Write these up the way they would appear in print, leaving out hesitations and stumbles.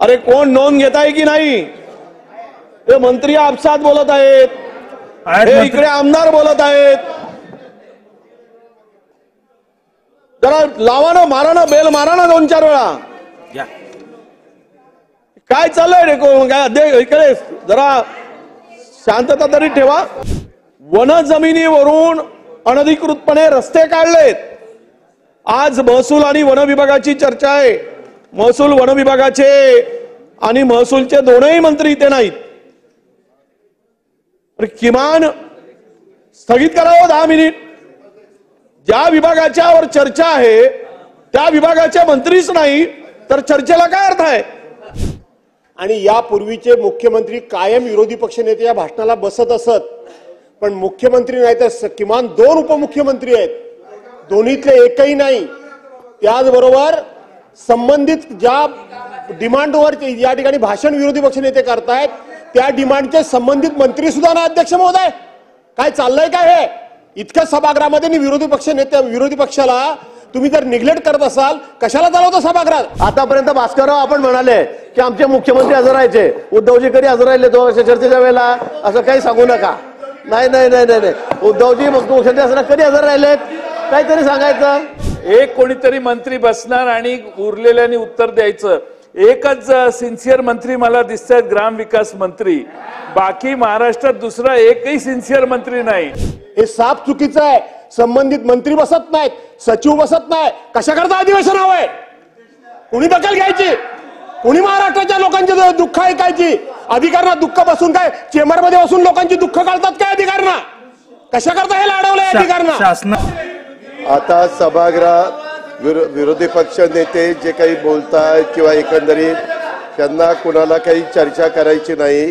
अरे कोण नोंद घेत आहे की नाही? हे मंत्री आपसात बोलत आहेत, हे इकडे आमदार बोलत आहेत. जरा लावा ना, मारा ना, बेल मारा ना 2-4 वेळा. काय चाललंय रे? काय इकडे जरा शांतता तरी ठेवा. वन जमिनीवरून अनधिकृतपणे रस्ते काढलेत. आज महसूल आणि वन विभागाची चर्चा आहे. महसूल वन विभागाचे आणि महसूलचे दोनही मंत्री इथे नाहीत. किमान स्थगित करावं 10 मिनिट. ज्या विभागाच्यावर चर्चा आहे त्या विभागाचे मंत्रीच नाही तर चर्चेला काय अर्थ आहे? आणि यापूर्वीचे मुख्यमंत्री कायम विरोधी पक्षनेते या भाषणाला बसत असत, पण मुख्यमंत्री नाही तर किमान 2 उपमुख्यमंत्री आहेत, दोन्हीतले एकही नाही. त्याचबरोबर संबंधित ज्या डिमांडवर या ठिकाणी भाषण विरोधी पक्षनेते करतायत त्या डिमांडचे संबंधित मंत्री सुद्धा ना. अध्यक्ष महोदय, काय चाललंय काय हे? इतक्या सभागृहामध्ये विरोधी पक्षाला तुम्ही जर निग्लेक्ट करत असाल, कशाला चालवता सभागृहात? आतापर्यंत भास्करराव आपण म्हणाले की आमचे मुख्यमंत्री हजर राहायचे, उद्धवजी कधी हजर राहिले तो चर्चेच्या वेळेला? असं काही सांगू नका. नाही नाही नाही नाही उद्धवजी मुख्यमंत्री असताना कधी हजर राहिलेत? काहीतरी सांगायचं. एक कोणीतरी मंत्री बसणार आणि उरलेल्यानी उत्तर द्यायचं. एकच सिन्सिअर मंत्री मला दिसतात, ग्रामविकास मंत्री. बाकी महाराष्ट्रात दुसरा एकही सिन्सिअर मंत्री नाही. हे साफ चुकीचं आहे. संबंधित मंत्री बसत नाहीत, सचिव बसत नाही. कशा करता अधिवेशन हवंय? कुणी दखल घ्यायची? कुणी महाराष्ट्राच्या लोकांची दुःख ऐकायची? अधिकाऱ्यांना दुःख बसून काय चेंबरमध्ये बसून लोकांची दुःख काढतात काय अधिकाऱ्यांना? कशा करता हे लाडवलंय अधिकाऱ्यांना? आता सभागृहात विरोधी पक्ष नेते जे काही बोलतायत किंवा एकंदरीत त्यांना कुणाला काही चर्चा करायची नाही,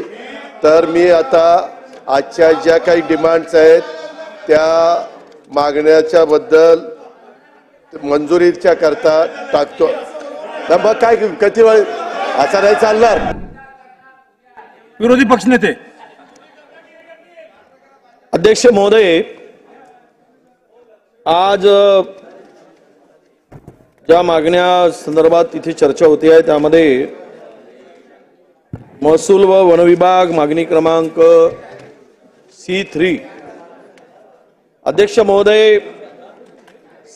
तर मी आता आजच्या ज्या काही डिमांड्स आहेत त्या मागण्याच्या बद्दल मंजुरीच्या करता टाकतो. तर मग काय किती वेळ असं नाही चालणार? विरोधी पक्षनेते. अध्यक्ष महोदय, आज ज्या मागण्या संदर्भात तिथे चर्चा होती आहे त्यामध्ये महसूल व वन विभाग मागणी क्रमांक C3. अध्यक्ष महोदय,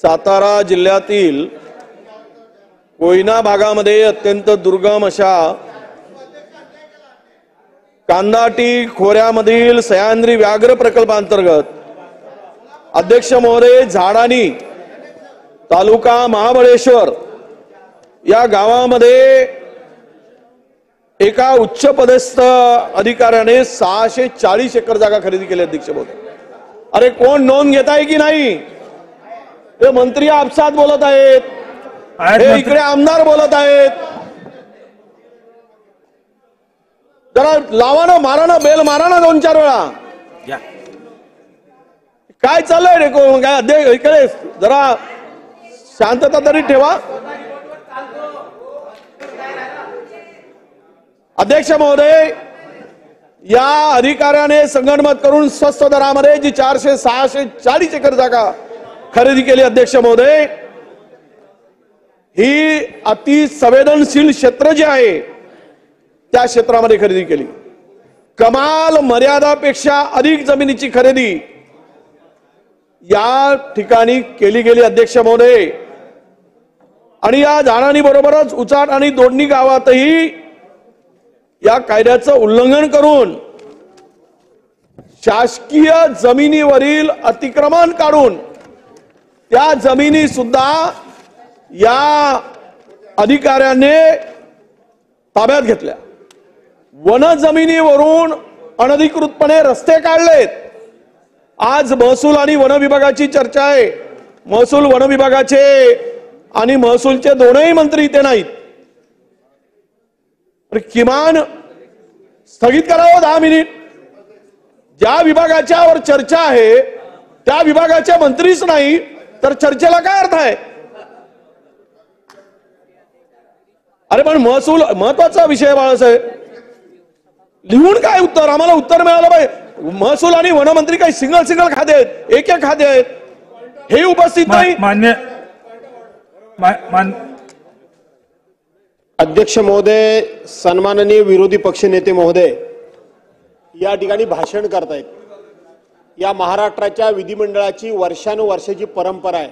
सातारा जिल्ह्यातील कोयना भागामध्ये अत्यंत दुर्गम अशा कांदाटी खोऱ्यामधील सह्याद्री व्याघ्र प्रकल्पांतर्गत अध्यक्ष महोदय झाडानी तालुका महाबळेश्वर या गावामध्ये एका उच्च पदस्थ अधिकाऱ्याने 640 एकर जागा खरेदी केली. अध्यक्ष महोदय, अरे कोण नोंद घेत आहे की नाही? हे मंत्री आपसात बोलत आहेत, हे इकडे आमदार बोलत आहेत. जरा लावा ना, मारा ना, बेल मारा ना 2-4 वेळा. काय चाललंय रे? काय इकडे जरा शांतता तरी ठेवा. अध्यक्ष महोदय, या अधिकाऱ्याने संगनमत करून स्वस्त दरामध्ये जी 400-640 एकर जागा खरेदी केली. अध्यक्ष महोदय, ही अति संवेदनशील क्षेत्र जे आहे त्या क्षेत्रामध्ये खरेदी केली. कमाल मर्यादापेक्षा अधिक जमिनीची खरेदी या ठिकाणी केली गेली. अध्यक्ष महोदय, आणि या झाडांनी बरोबरच उचाट आणि दोडणी गावातही या कायद्याचं उल्लंघन करून शासकीय जमिनीवरील अतिक्रमण काढून त्या जमिनी सुद्धा या अधिकाऱ्याने ताब्यात घेतल्या. वन जमिनीवरून अनधिकृतपणे रस्ते काढलेत. आज महसूल आणि वन विभागाची चर्चा आहे. महसूल वन विभागाचे आणि महसूलचे दोनही मंत्री इथे नाहीत. किमान स्थगित करावं 10 मिनिट. ज्या विभागाच्यावर चर्चा आहे त्या विभागाचे मंत्रीच नाही तर चर्चेला काय अर्थ आहे? अरे पण महसूल महत्वाचा विषय बाळासाहेब. लिहून काय उत्तर? आम्हाला उत्तर मिळालं पाहिजे. महसूल आणि वनमंत्री काही सिंगल खाते आहेत, एक खाते आहेत, हे उपस्थित नाही. अध्यक्ष महोदय, सन्माननीय विरोधी पक्षनेते महोदय या ठिकाणी भाषण करतायत। या महाराष्ट्राच्या विधिमंडळाची वर्षानुवर्षाची परंपरा आहे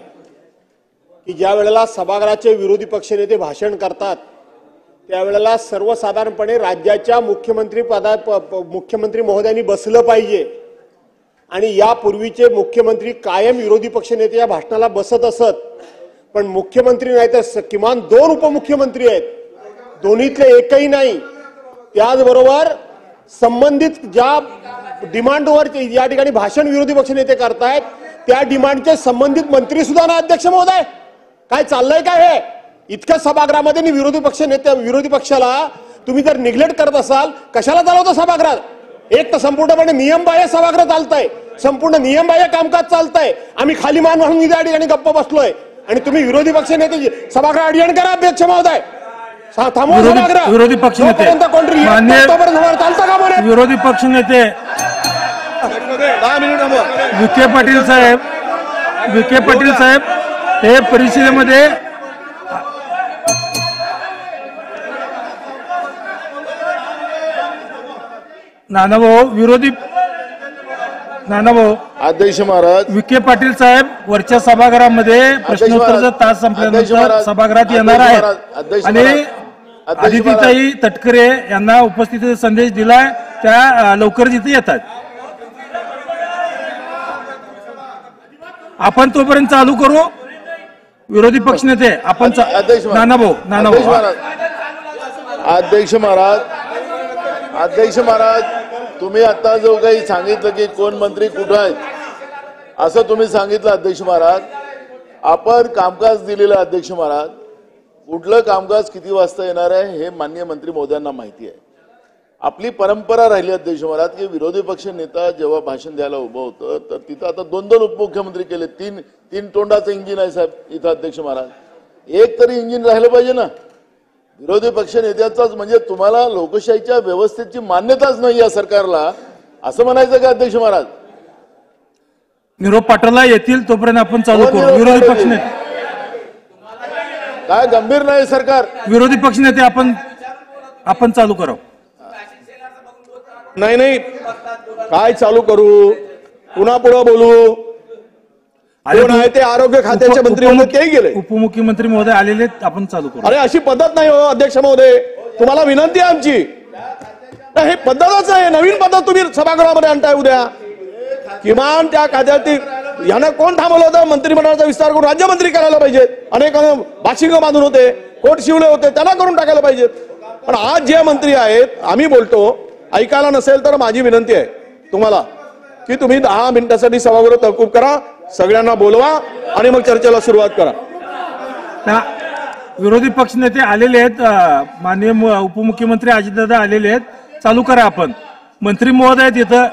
की ज्या वेळेला सभागृहाचे विरोधी पक्षनेते भाषण करतात त्यावेळेला सर्वसाधारणपणे राज्याच्या मुख्यमंत्री महोदयांनी बसलं पाहिजे आणि यापूर्वीचे मुख्यमंत्री कायम विरोधी पक्षनेते या भाषणाला बसत असत, पण मुख्यमंत्री नाही तर किमान 2 उपमुख्यमंत्री आहेत, दोन्हीतले एकही नाही। त्याचबरोबर संबंधित ज्या डिमांडवर या ठिकाणी भाषण विरोधी पक्षनेते करतायत त्या डिमांडचे संबंधित मंत्री सुद्धा ना। अध्यक्ष महोदय, काय चाललंय काय हे? इतक्या सभागृहामध्ये विरोधी पक्षाला तुम्ही जर निग्लेक्ट करत असाल कशाला चालवता सभागृहात? एक तर संपूर्णपणे नियमबाह्य सभागृह चालतंय, संपूर्ण नियमबाह्य कामकाज चालतंय। आम्ही खाली मान म्हणून या ठिकाणी गप्प बसलोय आणि तुम्ही विरोधी पक्षनेते सभागृह अडवण करा। अध्यक्ष महोदय, विरोधी पक्षनेते विरोधी पक्षनेते विखे पाटील साहेब हे परिषदेमध्ये नानाभाऊ अध्यक्ष महाराज, विखे पाटील साहेब वरच्या सभागृहामध्ये प्रश्नोत्तराचा तास संपल्यानंतर सभागृहात येणार आहेत आणि आदितीताई तटकरे यांना उपस्थितीचा संदेश दिलाय, त्या लवकरच इथे येतात। आपण तोपर्यंत चालू करू। विरोधी पक्षनेते आपण नानाभाऊ अध्यक्ष महाराज, तुम्ही आता जो काही सांगितलं की कोण मंत्री कुठं आहेत असं तुम्ही सांगितलं अध्यक्ष महाराज, आपण कामकाज दिलेलं अध्यक्ष महाराज, कुठलं कामकाज किती वाजता येणार आहे हे माननीय मंत्री महोदयांना माहिती आहे। आपली परंपरा राहिली अध्यक्ष महाराज की विरोधी पक्ष नेता जेव्हा भाषण द्यायला उभं होतं तर तिथं आता 2 उपमुख्यमंत्री केले, 3 तोंडाचं इंजिन आहे साहेब इथं अध्यक्ष महाराज, एक तरी इंजिन राहिलं पाहिजे ना विरोधी पक्ष नेत्याचाच। म्हणजे तुम्हाला लोकशाहीच्या व्यवस्थेची मान्यताच नाही या सरकारला असं म्हणायचं का अध्यक्ष महाराज? निरोप पाठवला येतील तोपर्यंत आपण चालू करू। विरोधी पक्षनेते काय गंभीर नाही सरकार? विरोधी पक्षनेते आपण चालू करू। नाही काय चालू करू? पुन्हा पुढे बोलू? कोण आहे ते आरोग्य खात्याचे मंत्री होते तेही गेले, उपमुख्यमंत्री महोदय आलेले, आपण चालू करू। अरे अशी पद्धत नाही हो अध्यक्ष महोदय, तुम्हाला विनंती आहे आमची। हे पद्धतच आहे, नवीन पद्धत तुम्ही सभागृहामध्ये आणताय उद्या। किमान त्या खात्यातील यांना कोण थांबवलं होतं? मंत्रिमंडळाचा विस्तार करून राज्यमंत्री करायला पाहिजेत। अनेक बाशिंग बांधून होते, कोट शिवले होते, त्यांना करून टाकायला पाहिजेत। पण आज जे मंत्री आहेत, आम्ही बोलतो, ऐकायला नसेल तर माझी विनंती आहे तुम्हाला की तुम्ही 10 मिनिटांसाठी सभागृह तहकूब करा, सगळ्यांना बोलवा आणि मग चर्चेला सुरुवात करा। विरोधी पक्षनेते आलेले आहेत, माननीय उपमुख्यमंत्री अजितदादा आलेले आहेत, चालू करा आपण। मंत्री महोदय तिथं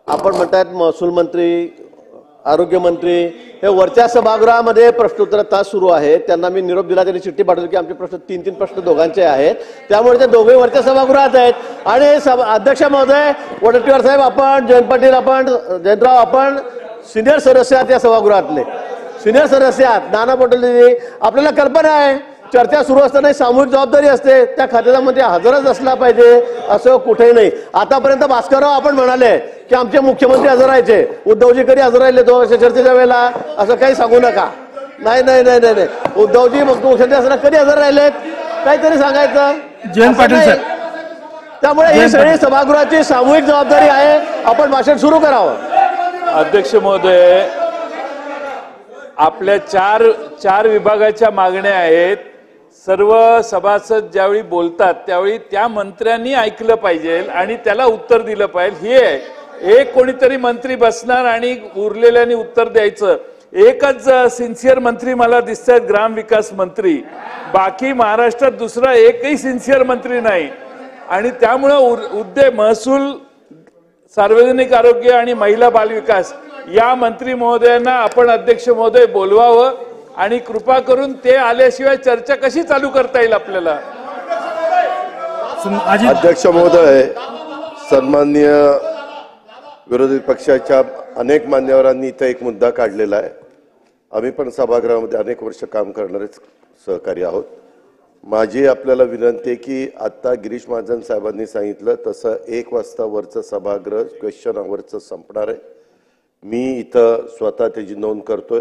आपण म्हणतात महसूल मंत्री, आरोग्य मंत्री हे वरच्या सभागृहामध्ये प्रश्नोत्तर तास सुरू आहे। त्यांना मी निरोप दिला, त्यांनी चिठ्ठी पाठवली की आमचे प्रश्न 3 प्रश्न दोघांचे आहेत, त्यामुळे ते दोघे वरच्या सभागृहात आहेत। आणि अध्यक्ष महोदय, वडेट्टीवार साहेब आपण, जयंत पाटील आपण, जयंतराव आपण सिनियर सदस्य आहात या सभागृहातले, सिनियर सदस्य आहात। नाना पटोले, आपल्याला कल्पना आहे चर्चा सुरू असताना सामूहिक जबाबदारी असते, त्या खात्याचा मंत्री हजरच असला पाहिजे असं कुठेही नाही। आतापर्यंत भास्करराव आपण म्हणाले की आमचे मुख्यमंत्री हजर राहायचे, उद्धवजी कधी हजर राहिले तो चर्चेच्या वेळेला असं काही सांगू नका। नाही, उद्धवजी मुख्यमंत्री असताना कधी हजर राहिलेत काहीतरी सांगायचं। जयंत पाटील साहेब, त्यामुळे ही सगळी सभागृहाची सामूहिक जबाबदारी आहे, आपण भाषण सुरू करावं। अध्यक्ष महोदय, आपल्या चार विभागाच्या मागण्या आहेत। सर्व सभासद ज्यावेळी बोलतात त्यावेळी त्या मंत्र्यांनी ऐकलं पाहिजे आणि त्याला उत्तर दिलं पाहिजे। हे एक कोणीतरी मंत्री बसणार आणि उरलेल्यांनी उत्तर द्यायचं। एकच सिन्सियर मंत्री मला दिसतात, ग्रामविकास मंत्री, बाकी महाराष्ट्रात दुसरा एकही सिन्सियर मंत्री नाही। आणि त्यामुळे महसूल, सार्वजनिक आरोग्य आणि महिला बालविकास या मंत्री महोदयांना आपण अध्यक्ष महोदय बोलवावं आणि कृपा करून ते आल्याशिवाय चर्चा कशी चालू करता येईल आपल्याला? अध्यक्ष महोदय, सन्माननीय विरोधी पक्षाच्या अनेक मान्यवरांनी इथे एक मुद्दा काढलेला आहे। आम्ही पण सभागृहामध्ये अनेक वर्ष काम करणारे सहकारी आहोत। माझी आपल्याला विनंती आहे की आता गिरीश महाजन साहेबांनी सांगितलं तसं 1 वाजता वरचं सभागृह क्वेश्चन आवरचं संपणार आहे. मी इथं स्वतः त्याची नोंद करतोय.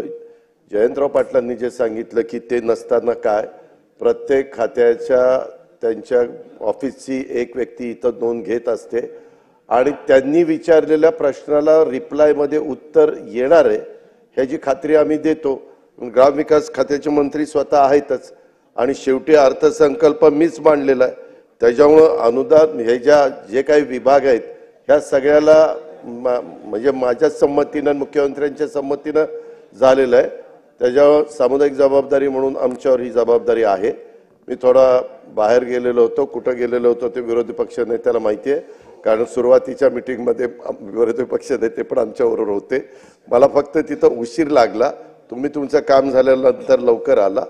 जयंतराव पाटलांनी जे सांगितलं की ते नसताना काय, प्रत्येक खात्याच्या त्यांच्या ऑफिसची एक व्यक्ती इथं नोंद घेत असते आणि त्यांनी विचारलेल्या प्रश्नाला रिप्लायमध्ये उत्तर येणार आहे ह्याची खात्री आम्ही देतो. ग्रामविकास खात्याचे मंत्री स्वतः आहेतच आणि शेवटी अर्थसंकल्प मीच मांडलेला आहे. त्याच्यामुळं अनुदान हे जे काही विभाग आहेत ह्या सगळ्याला म्हणजे माझ्या संमतीनं मुख्यमंत्र्यांच्या संमतीनं झालेलं आहे. त्याच्यावर सामुदायिक जबाबदारी म्हणून आमच्यावर ही जबाबदारी आहे. मी थोडा बाहेर गेलेलो होतो, कुठं गेलेलो होतो ते विरोधी पक्षनेत्याला माहिती आहे, कारण सुरुवातीच्या मीटिंगमध्ये विरोधी पक्षनेते पण आमच्याबरोबर होते. मला फक्त तिथं उशीर लागला. तुम्ही तुमचं काम झाल्यानंतर लवकर आला,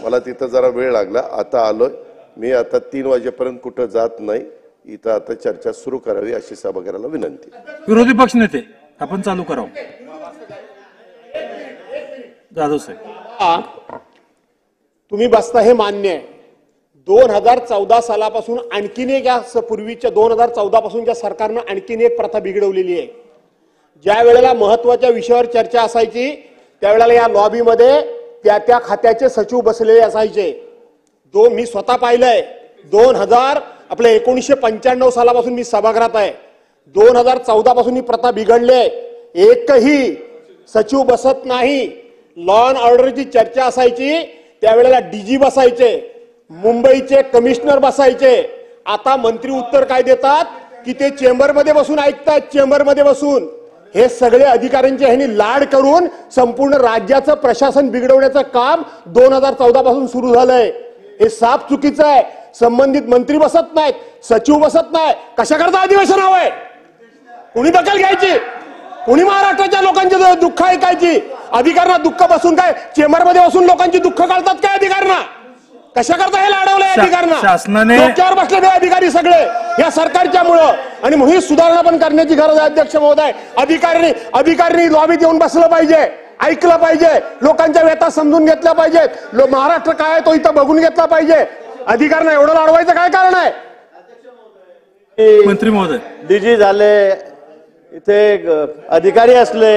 मला तिथं जरा वेळ लागला. आता आलोय मी. आता 3 वाजेपर्यंत कुठं जात नाही. इथं आता चर्चा सुरू करावी अशी सभागृहाला विनंती. विरोधी पक्ष नेते आपण चालू करावं. जाधव साहेब, तुम्ही बसता हे मान्य आहे. 2014 सालापासून आणखीन एक या पूर्वीच्या 2014 पासूनच्या सरकारनं आणखीन एक प्रथा बिघडवलेली आहे. ज्या वेळेला महत्वाच्या विषयावर चर्चा असायची त्यावेळेला या लॉबीमध्ये त्या खात्याचे सचिव बसलेले असायचे. मी स्वतः पाहिलंय. 1995 सालापासून मी सभागृहात आहे. 2014 पासून ही प्रथा बिघडली आहे. एकही सचिव बसत नाही. लॉ अँड ऑर्डरची चर्चा असायची त्यावेळेला डीजी बसायचे, मुंबईचे कमिशनर बसायचे. आता मंत्री उत्तर काय देतात की ते चेंबरमध्ये बसून ऐकतात. चेंबरमध्ये बसून हे सगळे अधिकाऱ्यांचे ह्यांनी लाड करून संपूर्ण राज्याचं प्रशासन बिघडवण्याचं काम 2014 पासून सुरू झालंय. हे साफ चुकीचं आहे. संबंधित मंत्री बसत नाहीत, सचिव बसत नाही. कशा करता अधिवेशन हवंय? कुणी दखल घ्यायची? कुणी महाराष्ट्राच्या लोकांचे दुःख ऐकायची? अधिकाऱ्यांना दुःख बसून काय चेंबरमध्ये बसून लोकांची दुःख काढतात काय अधिकाऱ्यांना? कशा करता हे लाडवलंय अधिकाऱ्यांना? शासनाने डोक्यावर बसलेले अधिकारी सगळे या सरकारच्या मुळे. आणि म्हणून ही सुधारणा पण करण्याची गरज आहे अध्यक्ष महोदय. अधिकाऱ्यांनी लॉबीत येऊन बसलं पाहिजे, ऐकलं पाहिजे, लोकांच्या व्यथा समजून घेतल्या पाहिजेत. महाराष्ट्र काय तो इथं बघून घेतला पाहिजे. अधिकाऱ्यांना एवढं लाडवायचं काय कारण आहे? मंत्री महोदय, डीजी झाले, इथे अधिकारी असले,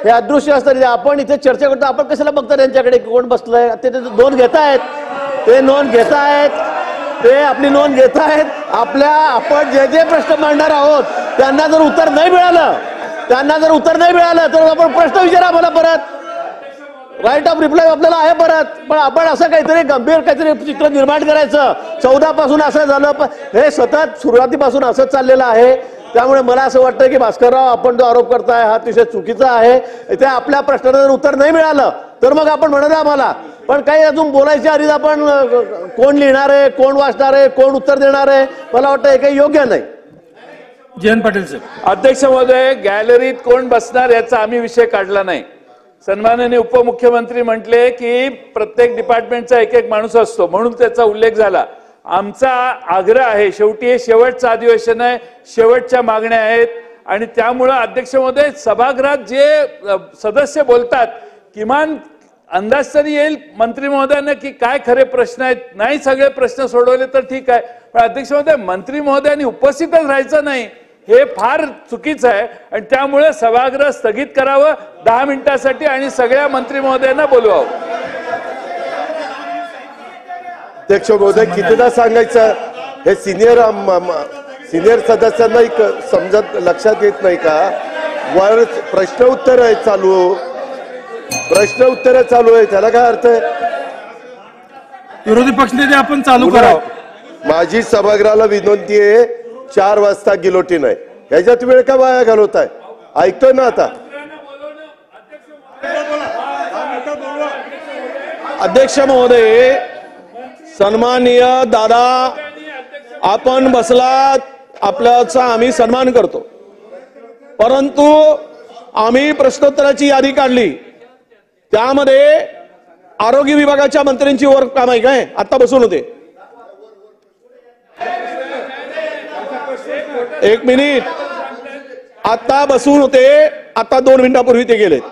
हे अदृश्य असतात. आपण इथे चर्चा करतो, आपण कशाला बघता त्यांच्याकडे कोण बसलंय? ते नोंद घेतायत, ते नोंद घेतायत, ते आपली नोंद घेतायत. आपण जे प्रश्न मांडणार आहोत त्यांना जर उत्तर नाही मिळालं तर आपण प्रश्न विचारा मला परत. राईट ऑफ रिप्लाय आपल्याला आहे परत. पण आपण असं काहीतरी गंभीर चित्र निर्माण करायचं. 14 पासून असं झालं, हे सतत सुरुवातीपासून असंच चाललेलं आहे. त्यामुळे मला असं वाटतं की भास्करराव, आपण जो आरोप करताय हा अतिशय चुकीचा आहे. इथे आपल्या प्रश्नाला जर उत्तर नाही मिळालं तर मग आपण म्हणत आम्हाला, पण काही अजून बोलायच्या आधीच आपण कोण लिहिणार आहे, कोण वाचणार आहे, कोण उत्तर देणार आहे, मला वाटतं हे काही योग्य नाही. जयंत पाटील साहेब. अध्यक्ष महोदय, गॅलरीत कोण बसणार याचा आम्ही विषय काढला नाही. सन्माननीय उपमुख्यमंत्री म्हटले की प्रत्येक डिपार्टमेंटचा एक माणूस असतो म्हणून त्याचा उल्लेख झाला. आमचा आग्रह आहे, शेवटी हे शेवटचं अधिवेशन आहे, शेवटच्या मागण्या आहेत आणि त्यामुळं अध्यक्ष महोदय सभागृहात जे सदस्य बोलतात किमान अंदाज तरी येईल मंत्री महोदयांना की काय खरे प्रश्न आहेत. नाही सगळे प्रश्न सोडवले तर ठीक आहे, पण अध्यक्ष महोदय मंत्री महोदयांनी उपस्थितच राहायचं नाही हे फार चुकीचं आहे आणि त्यामुळे सभागृह स्थगित करावं 10 मिनिटांसाठी आणि सगळ्या मंत्री महोदयांना बोलवावं. अध्यक्ष महोदय, कितीदा सांगायचं, हे सिनियर सदस्यांना समजत लक्षात येत नाही का? वर प्रश्न उत्तर चालू आहे, त्याला काय अर्थ आहे? विरोधी पक्षनेते आपण चालू करावं. माझी सभागृहाला विनंती आहे, 4 वाजता गिलोटीन आहे, ह्याच्यात वेळ का वाया घालवताय? ऐकतोय ना आता? अध्यक्ष महोदय, सन्माननीय दादा, आपण बसलात, आपल्याचा आम्ही सन्मान करतो, परंतु आम्ही प्रश्नोत्तराची यादी काढली, त्यामध्ये आरोग्य विभागाच्या मंत्र्यांची वर काम आहे काय? आता बसून होते. 1 मिनिट, आता बसून होते, आता 2 मिनिटापूर्वी ते गेलेत.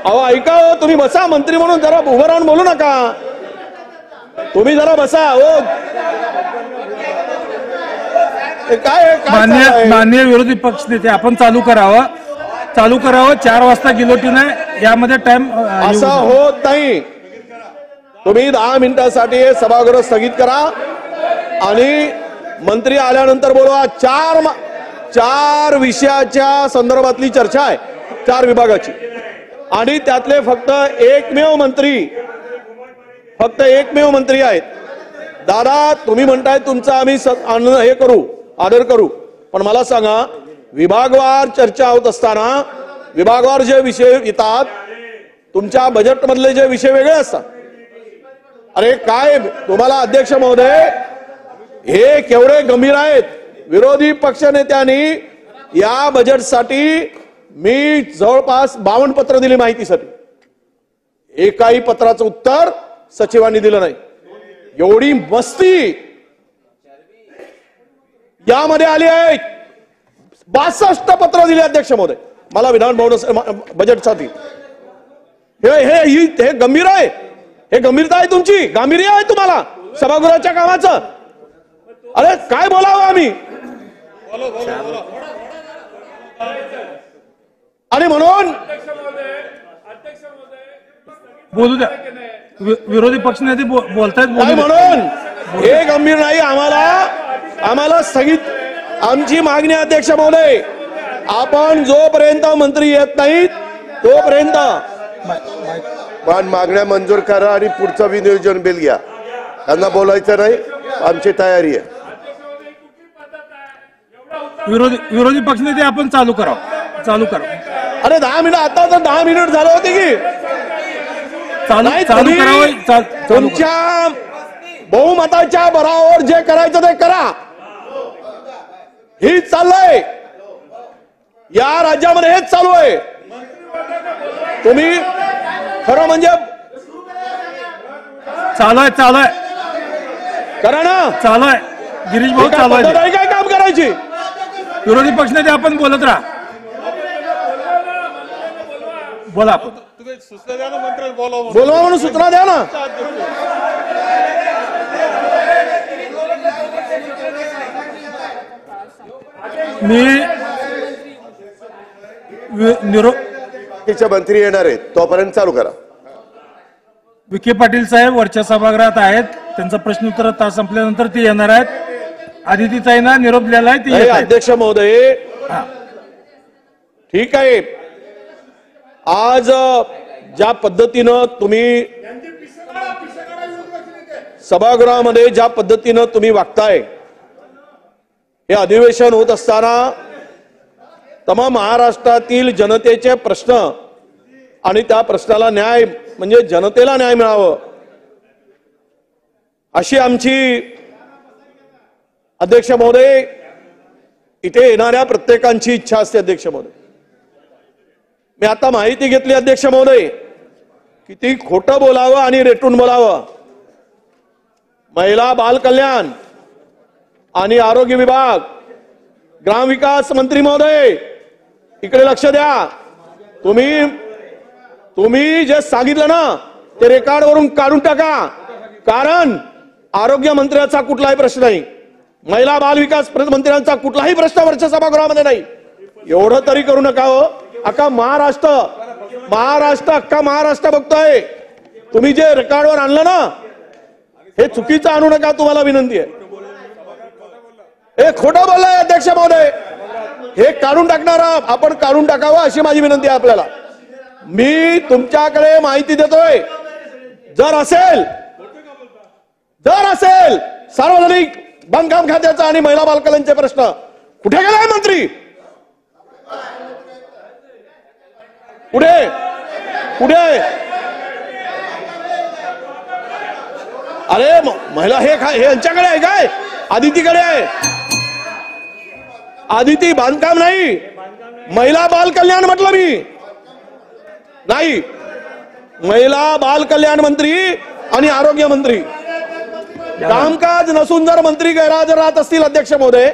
अहो ऐका हो, तुम्ही बसा, मंत्री म्हणून जरा उभं राहून बोलू नका. तुम्ही जरा बसा हो. काय माननीय विरोधी पक्ष नेते आपण चालू करावं 4 वाजता गिलोटीन आहे यामध्ये टाइम असं होत नाही. तुम्ही 10 मिनिटांसाठी हे सभागृह स्थगित करा आणि मंत्री आल्यानंतर बोलवा. 4 विषयाच्या संदर्भातली चर्चा आहे 4 विभागाची आणि त्यातले फक्त एकमेव मंत्री आहेत. दादा तुम्ही म्हणताय तुमचा आम्ही हे करू आदर करू पण मला सांगा विभागवार चर्चा होत असताना विभागवार जे विषय येतात तुमच्या बजेट मधले जे विषय वेगळे असतात. अरे काय तुम्हाला अध्यक्ष महोदय हे केवढे गंभीर आहेत. विरोधी पक्ष नेत्यांनी या बजेटसाठी मी जवळपास 52 पत्र दिली माहितीसाठी. एकाही पत्राचं उत्तर सचिवांनी दिलं नाही. एवढी मस्ती यामध्ये आली आहे. 62 पत्र दिले अध्यक्ष महोदय मला विधान भवन बजेटसाठी. हे गंभीर आहे. हे गंभीरता आहे तुमची गांभीर्य आहे तुम्हाला सभागृहाच्या कामाचं. अरे काय बोलावं आम्ही आणि म्हणून बोलू द्या विरोधी पक्ष नेते बोलतायत म्हणून हे गंभीर नाही. आम्हाला स्थगित आमची मागणी अध्यक्ष महोदय आपण जोपर्यंत मंत्री येत नाहीत तोपर्यंत पण मागण्या मंजूर करा आणि पुढचं विनियोजन बिल घ्या. त्यांना बोलायचं नाही आमची तयारी आहे. विरोधी पक्ष नेते आपण चालू करा. अरे 10 मिनिट आता तर 10 मिनिट झाले होते की चालू करावं. तुमच्या बहुमताच्या बरावर जे करायचं ते करा. हेच चाललंय या राज्यामध्ये हेच चालू आहे. तुम्ही खरं म्हणजे चालू आहे करा ना. चालू आहे गिरीश भाऊ चालू आहे. काय काम करायची विरोधी पक्ष नेते आपण बोलत राहा. बोला आपण बोलवा म्हणून सूचना द्या ना. मंत्री येणार आहेत तोपर्यंत चालू करा. विखे पाटील साहेब वरच्या सभागृहात आहेत. त्यांचा प्रश्नोत्तर तास संपल्यानंतर ते येणार आहेत. आदितीताईंना निरोप दिलेला आहे ते अध्यक्ष महोदय ठीक आहे. आज ज्या पद्धतीनं तुम्ही सभागृहामध्ये ज्या पद्धतीनं तुम्ही वागताय हे अधिवेशन होत असताना तमाम महाराष्ट्रातील जनतेचे प्रश्न आणि त्या प्रश्नाला न्याय म्हणजे जनतेला न्याय मिळावं अशी आमची अध्यक्ष महोदय इथे येणाऱ्या प्रत्येकांची इच्छा असते. अध्यक्ष महोदय मी आता माहिती घेतली अध्यक्ष महोदय किती खोटं बोलावं आणि रेटून बोलावं. महिला बाल कल्याण आणि आरोग्य विभाग ग्रामविकास मंत्री महोदय इकडे लक्ष द्या. तुम्ही जे सांगितलं ना ते रेकॉर्डवरून काढून टाका. कारण आरोग्य मंत्र्याचा कुठलाही प्रश्न नाही महिला बाल विकास मंत्र्यांचा कुठलाही प्रश्न वरच्या सभागृहामध्ये नाही. एवढं तरी करू नका हो. अख्खा महाराष्ट्र बघतोय. तुम्ही जे रेकॉर्डवर आणलं ना हे चुकीचं आणू नका. तुम्हाला विनंती आहे. हे खोटं बोललाय अध्यक्ष महोदय. हे काढून टाकणारा आपण काढून टाकावं अशी माझी विनंती आहे आपल्याला. मी तुमच्याकडे माहिती देतोय. जर असेल सार्वजनिक बांधकाम खात्याचा आणि महिला बाल कल्याणचे प्रश्न कुठे गेलाय मंत्री. पुढे अरे महिला हे यांच्याकडे आहे काय आदितीकडे आहे. आदिती बांधकाम नाही महिला बाल कल्याण म्हटलं मी नाही. महिला बाल कल्याण मंत्री आणि आरोग्य मंत्री कामकाज नसून जर मंत्री गैरहजर राहत असतील अध्यक्ष महोदय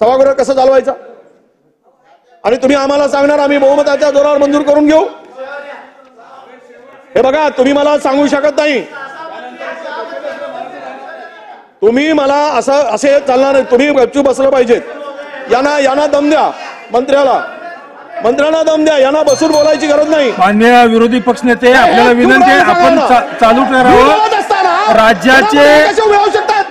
सभागृह कसं चालवायचं. आणि तुम्ही आम्हाला सांगणार आम्ही बहुमताच्या जोरावर मंजूर करून घेऊ. हे बघा तुम्ही मला सांगू शकत नाही तुम्ही मला असे चालणार नाही, तुम्ही गपचूप बसलं पाहिजेत। यांना दम द्या, मंत्र्यांना दम द्या, यांना बसून बोलायची गरज नाही। माननीय विरोधी पक्षनेते, आपल्याला विनंती आहे आपण चालू करावं।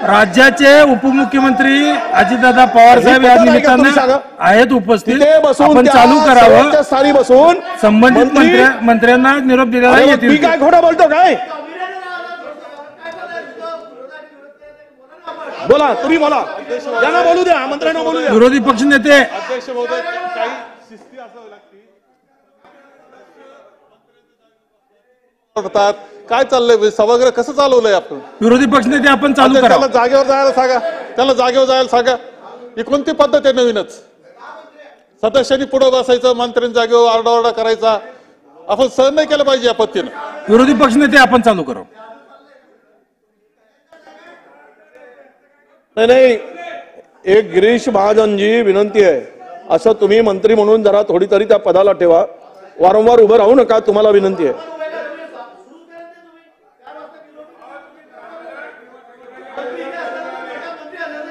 राज्याचे उपमुख्यमंत्री अजितदादा पवार साहेब या निमित्तानं आहेत उपस्थित, आपण चालू करावं। स्थानी बसून संबंधित मंत्र्यांना निरोप दिलेला येतील। मी काय खोटं बोलतो काय? बोला, तुम्ही बोला, यांना बोलू द्या, मंत्र्यांना बोलू द्या। विरोधी पक्षनेते अध्यक्ष महोदय, काही शिस्ती असावी लागते। काय चाललंय सभागृह कसं चालवलंय आपण? विरोधी पक्षनेते आपण चालू करा। त्याला जागेवर जायला सांगा, त्याला जागेवर जायला सांगा। ही कोणती पद्धत आहे नवीनच? सदस्यांनी पुढे बसायचं, मंत्र्यांनी जागेवर आरडाओरडा करायचा, आपण सहन नाही केलं पाहिजे या पद्धतीनं। विरोधी पक्षनेते आपण चालू करा। नाही, एक गिरीश महाजनजी विनंती आहे, असं तुम्ही मंत्री म्हणून जरा थोडी तरी त्या पदाला ठेवा, वारंवार उभं राहू नका, तुम्हाला विनंती आहे।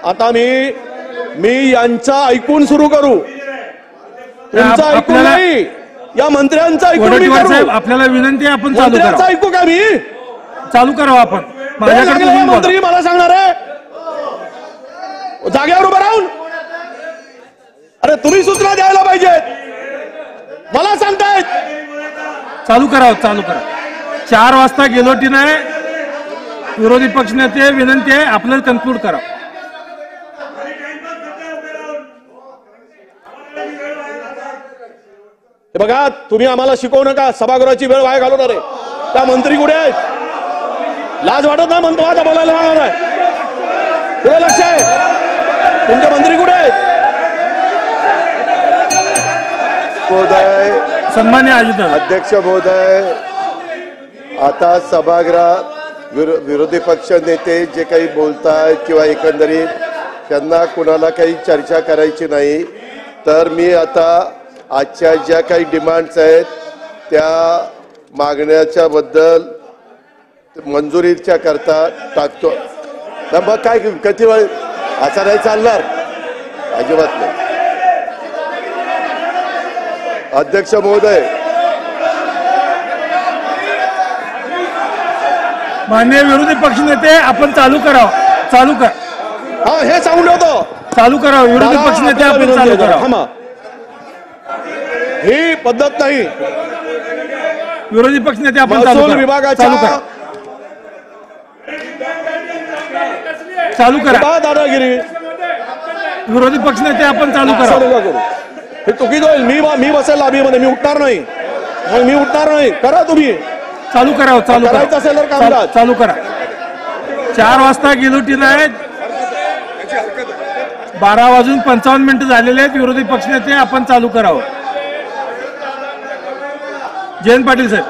आता मी यांचा ऐकून सुरू करू, तुमचं ऐकून नाही, या मंत्र्यांचा ऐकून। आपल्याला विनंती आहे आपण चालू करा। ऐकू का मी? चालू करावं आपण। माझ्याकडे मंत्री मला सांगणार आहे जागेवर उभं राहून? अरे तुम्ही सूचना द्यायला पाहिजेत, मला सांगतायत। चालू करा, चालू करा। 4 वाजता गेलोटी नाही। विरोधी पक्षनेते विनंती आहे आपल्याला कन्क्लूड करा। बघा, तुम्ही आम्हाला शिकवू नका, सभागृहाची वेळ वाया घालवणार आहे। त्या मंत्री कुठे आहेत? लाज वाटत नाही म्हणतो आता बोलायला लागणार आहे, पुढे लक्ष आहे, तुमचे मंत्री कुठे आहेत? महोदय, सन्मान्य अध्यक्ष महोदय, आता सभागृहात विरोधी पक्ष नेते जे काही बोलतायत किंवा एकंदरीत त्यांना कुणाला काही चर्चा करायची नाही, तर मी आता आजच्या ज्या काही डिमांड्स आहेत त्या मागण्याच्या बद्दल मंजुरीच्या करता टाकतो। तर मग काय किती वेळ असं नाही चालणार, अजिबात नाही। अध्यक्ष महोदय, माननीय विरोधी पक्षनेते आपण चालू करावं। चालू करा, हा, हे सांगून ठेवतो, चालू करावं। विरोधी पक्षनेते आपण चालू करा। ही पद्धत नाही। विरोधी पक्षनेते आपण चालू करा। विभागाच्या चालू करा। दादागिरी विरोधी पक्षनेते आपण चालू करा। हे चुकीचं होईल। मी बसेल लॉबीमध्ये, मी उठणार नाही, मी उठणार नाही। करा तुम्ही, चालू करा, चालू करायचं असेल तर कामकाज चालू करा। 4 वाजता गेलोटी नाही। 12:55 झालेले आहेत। विरोधी पक्षनेते आपण चालू करावं। जयंत पाटील साहेब।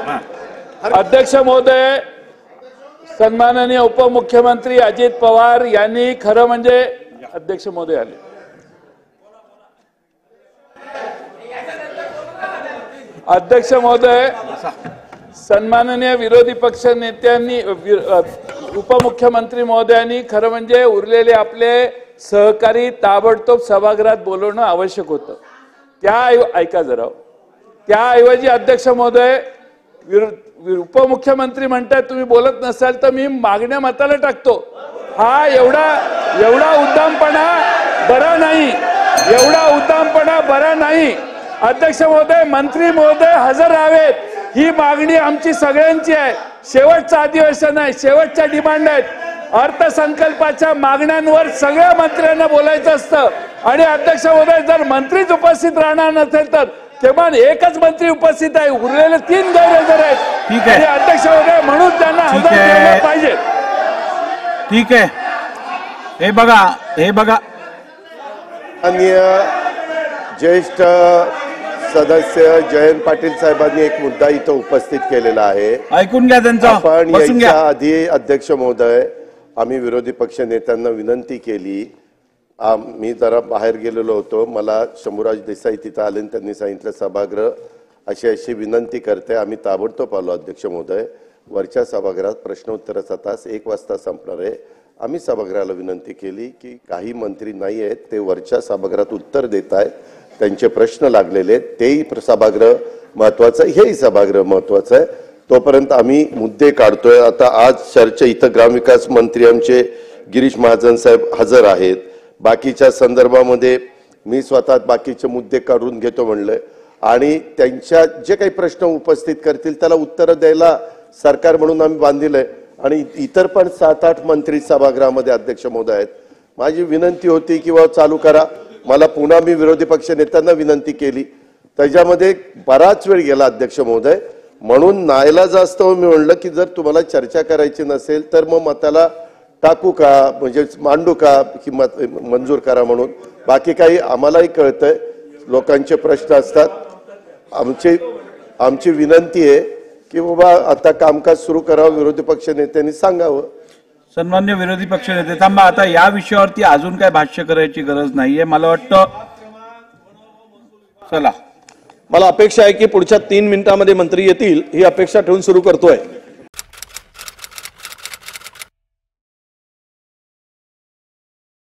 अध्यक्ष महोदय, सन्माननीय उपमुख्यमंत्री अजित पवार यांनी खरं म्हणजे अध्यक्ष महोदय आले। अध्यक्ष महोदय, सन्माननीय विरोधी पक्ष नेत्यांनी उपमुख्यमंत्री महोदयांनी खरं म्हणजे उरलेले आपले सहकारी ताबडतोब सभागृहात बोलवणं आवश्यक होतं। ऐका जरा, त्याऐवजी अध्यक्ष महोदय उपमुख्यमंत्री म्हणतात तुम्ही बोलत नसाल तर मी मागण्या मताला टाकतो। हा एवढा उद्दामपणा बरा नाही, एवढा उद्दामपणा बरा नाही। अध्यक्ष महोदय, मंत्री महोदय हजर राहावेत, ही मागणी आमची सगळ्यांची आहे। शेवटचं अधिवेशन आहे, शेवटच्या डिमांड आहेत। अर्थसंकल्पाच्या मागण्यांवर सगळ्या मंत्र्यांना बोलायचं असतं आणि अध्यक्ष महोदय जर मंत्रीच उपस्थित राहणार नसेल तर किमान एकच मंत्री उपस्थित आहे, उरलेले 3 गैरहजर आहेत। ठीक आहे अध्यक्ष महोदय, म्हणून त्यांना हजर केलं पाहिजे। ठीक आहे, हे बघा माननीय ज्येष्ठ सदस्य जयंत पाटील साहेबांनी एक मुद्दा इथं उपस्थित केलेला आहे, ऐकून घ्या त्यांचा। आपण याच्या आधी अध्यक्ष महोदय आम्ही विरोधी पक्ष नेत्यांना विनंती केली, मी जरा बाहेर गेलेलो होतो, मला शंभूराज देसाई तिथं आले आणि त्यांनी सांगितलं सभागृह अशी विनंती करते। आम्ही ताबडतोब आलो अध्यक्ष महोदय। वरच्या सभागृहात प्रश्नोत्तराचा तास 1 वाजता संपणार आहे आम्ही सभागृहाला विनंती केली की काही मंत्री नाही आहेत, ते वरच्या सभागृहात उत्तर देत आहेत, त्यांचे प्रश्न लागलेले आहेत, तेही सभागृह महत्वाचं आहे, हेही सभागृह महत्वाचं आहे, तोपर्यंत आम्ही मुद्दे काढतोय. आता आज चर्चा इथं ग्रामविकास मंत्री आमचे गिरीश महाजन साहेब हजर आहेत. बाकीच्या संदर्भामध्ये मी स्वतः बाकीचे मुद्दे काढून घेतो म्हणलं आणि त्यांच्या जे काही प्रश्न उपस्थित करतील त्याला उत्तर द्यायला सरकार म्हणून आम्ही बांधिलंय आणि इतर पण 7-8 मंत्री सभागृहामध्ये अध्यक्ष महोदय आहेत. माझी विनंती होती की चालू करा. मला पुन्हा मी विरोधी पक्ष नेत्यांना विनंती केली, त्याच्यामध्ये बराच वेळ गेला अध्यक्ष महोदय. म्हणून नाईलाज असतं मी म्हणलं की जर तुम्हाला चर्चा करायची नसेल तर मग मताला टाकू का, म्हणजे मांडू का की मंजूर करा म्हणून. बाकी काही आम्हालाही कळतंय, लोकांचे प्रश्न असतात. आमची विनंती आहे की बाबा आता कामकाज सुरू करावं, विरोधी पक्ष नेत्यांनी सांगावं. सन्मान्य विरोधी पक्ष नेते थांबा, आता या विषयावरती अजून काय भाष्य करायची गरज नाहीये. मला वाटतं चला, मला अपेक्षा आहे की पुढच्या 3 मिनिटांमध्ये मंत्री येतील ही अपेक्षा ठेवून सुरू करतोय.